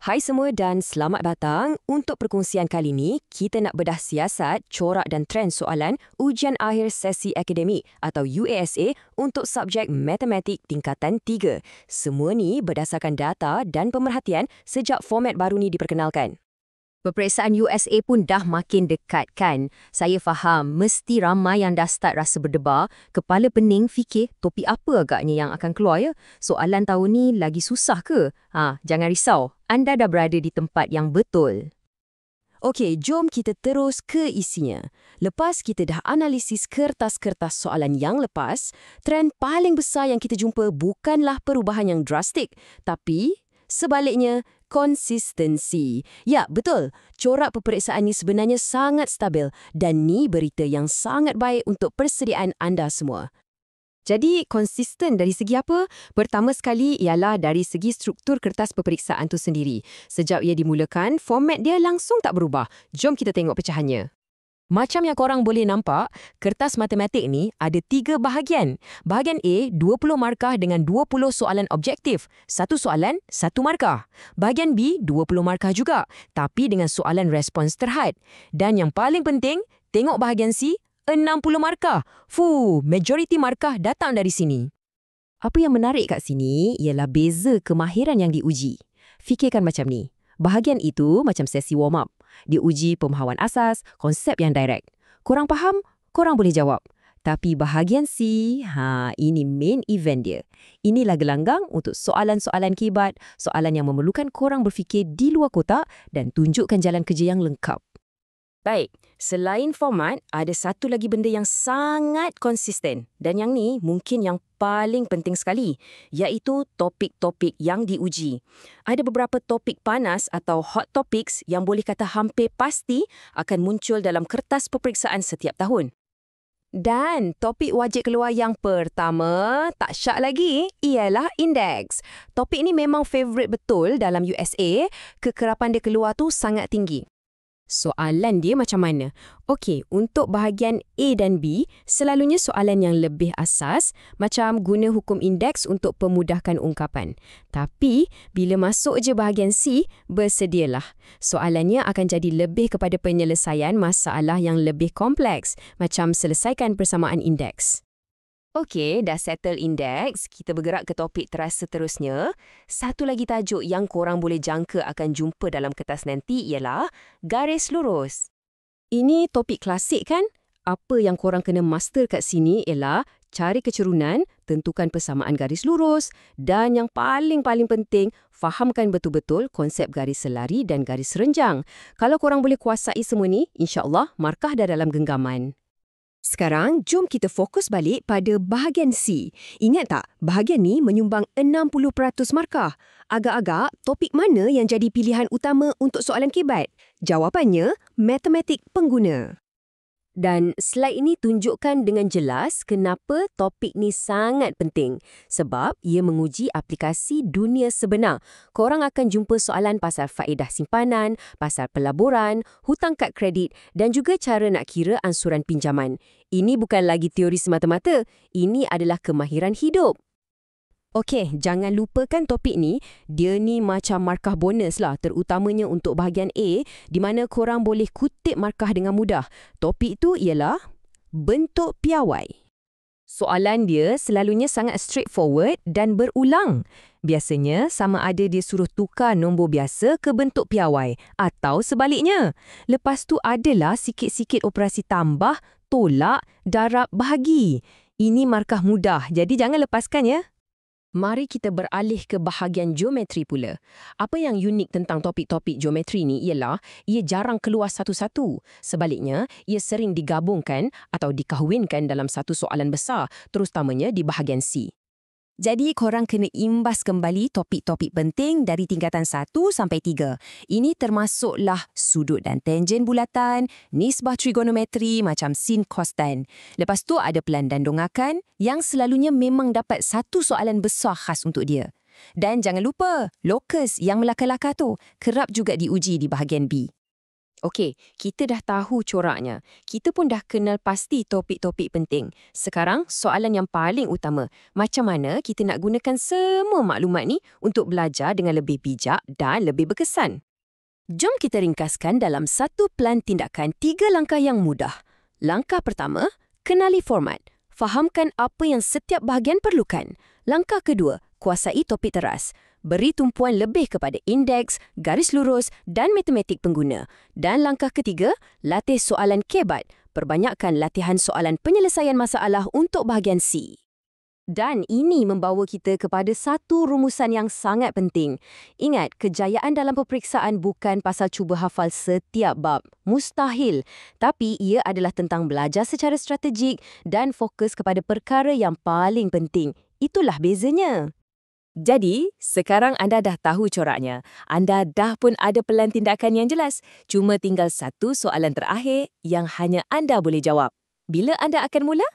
Hai semua dan selamat datang. Untuk perkongsian kali ini, kita nak bedah siasat, corak dan trend soalan Ujian Akhir Sesi Akademik atau UASA untuk subjek Matematik Tingkatan 3. Semua ni berdasarkan data dan pemerhatian sejak format baru ni diperkenalkan. Peperiksaan USA pun dah makin dekat kan? Saya faham, mesti ramai yang dah start rasa berdebar, kepala pening fikir topik apa agaknya yang akan keluar ya? Soalan tahun ni lagi susah ke? Jangan risau, anda dah berada di tempat yang betul. Okey, jom kita terus ke isinya. Lepas kita dah analisis kertas-kertas soalan yang lepas, trend paling besar yang kita jumpa bukanlah perubahan yang drastik, tapi sebaliknya, konsistensi. Ya, betul. Corak peperiksaan ni sebenarnya sangat stabil dan ni berita yang sangat baik untuk persediaan anda semua. Jadi, konsisten dari segi apa? Pertama sekali ialah dari segi struktur kertas peperiksaan tu sendiri. Sejak ia dimulakan, format dia langsung tak berubah. Jom kita tengok pecahannya. Macam yang korang boleh nampak, kertas matematik ni ada 3 bahagian. Bahagian A, 20 markah dengan 20 soalan objektif. Satu soalan, 1 markah. Bahagian B, 20 markah juga, tapi dengan soalan respons terhad. Dan yang paling penting, tengok bahagian C, 60 markah. Majoriti markah datang dari sini. Apa yang menarik kat sini ialah beza kemahiran yang diuji. Fikirkan macam ni. Bahagian itu macam sesi warm-up. Dia uji pemahaman asas, konsep yang direct. Korang faham? Korang boleh jawab. Tapi bahagian C, ini main event dia. Inilah gelanggang untuk soalan-soalan kibat, soalan yang memerlukan korang berfikir di luar kotak dan tunjukkan jalan kerja yang lengkap. Baik, selain format, ada satu lagi benda yang sangat konsisten. Dan yang ni mungkin yang paling penting sekali, iaitu topik-topik yang diuji. Ada beberapa topik panas atau hot topics yang boleh kata hampir pasti akan muncul dalam kertas peperiksaan setiap tahun. Dan topik wajib keluar yang pertama, tak syak lagi, ialah indeks. Topik ni memang favourite betul dalam USA, kekerapan dia keluar tu sangat tinggi. Soalan dia macam mana? Okey, untuk bahagian A dan B, selalunya soalan yang lebih asas, macam guna hukum indeks untuk pemudahkan ungkapan. Tapi, bila masuk je bahagian C, bersedialah. Soalannya akan jadi lebih kepada penyelesaian masalah yang lebih kompleks, macam selesaikan persamaan indeks. Okey, dah settle indeks, kita bergerak ke topik seterusnya. Satu lagi tajuk yang korang boleh jangka akan jumpa dalam kertas nanti ialah garis lurus. Ini topik klasik kan? Apa yang korang kena master kat sini ialah cari kecerunan, tentukan persamaan garis lurus dan yang paling penting, fahamkan betul-betul konsep garis selari dan garis renjang. Kalau korang boleh kuasai semua ni, insya-Allah markah dah dalam genggaman. Sekarang, jom kita fokus balik pada bahagian C. Ingat tak, bahagian ni menyumbang 60% markah. Agak-agak, topik mana yang jadi pilihan utama untuk soalan kibat? Jawapannya, matematik pengguna. Dan slide ini tunjukkan dengan jelas kenapa topik ni sangat penting. Sebab ia menguji aplikasi dunia sebenar. Korang akan jumpa soalan pasal faedah simpanan, pasal pelaburan, hutang kad kredit dan juga cara nak kira ansuran pinjaman. Ini bukan lagi teori semata-mata, ini adalah kemahiran hidup. Okey, jangan lupakan topik ni, dia ni macam markah bonus lah, terutamanya untuk bahagian A, di mana korang boleh kutip markah dengan mudah. Topik itu ialah bentuk piawai. Soalan dia selalunya sangat straightforward dan berulang. Biasanya sama ada dia suruh tukar nombor biasa ke bentuk piawai atau sebaliknya. Lepas tu adalah sikit-sikit operasi tambah, tolak, darab, bahagi. Ini markah mudah, jadi jangan lepaskan ya. Mari kita beralih ke bahagian geometri pula. Apa yang unik tentang topik-topik geometri ni ialah ia jarang keluar satu-satu. Sebaliknya, ia sering digabungkan atau dikahwinkan dalam satu soalan besar, terutamanya di bahagian C. Jadi, korang kena imbas kembali topik-topik penting dari tingkatan 1 sampai 3. Ini termasuklah sudut dan tangen bulatan, nisbah trigonometri macam sin, cos, tan. Lepas tu ada pelan dan dongakan yang selalunya memang dapat satu soalan besar khas untuk dia. Dan jangan lupa, locus yang melakar-lakar tu kerap juga diuji di bahagian B. Okey, kita dah tahu coraknya. Kita pun dah kenal pasti topik-topik penting. Sekarang, soalan yang paling utama. Macam mana kita nak gunakan semua maklumat ni untuk belajar dengan lebih bijak dan lebih berkesan? Jom kita ringkaskan dalam satu plan tindakan 3 langkah yang mudah. Langkah pertama, kenali format. Fahamkan apa yang setiap bahagian perlukan. Langkah kedua, kuasai topik teras. Beri tumpuan lebih kepada indeks, garis lurus dan matematik pengguna. Dan langkah ketiga, latih soalan kebat. Perbanyakkan latihan soalan penyelesaian masalah untuk bahagian C. Dan ini membawa kita kepada satu rumusan yang sangat penting. Ingat, kejayaan dalam peperiksaan bukan pasal cuba hafal setiap bab. Mustahil. Tapi ia adalah tentang belajar secara strategik dan fokus kepada perkara yang paling penting. Itulah bezanya. Jadi, sekarang anda dah tahu coraknya. Anda dah pun ada pelan tindakan yang jelas. Cuma tinggal satu soalan terakhir yang hanya anda boleh jawab. Bila anda akan mula?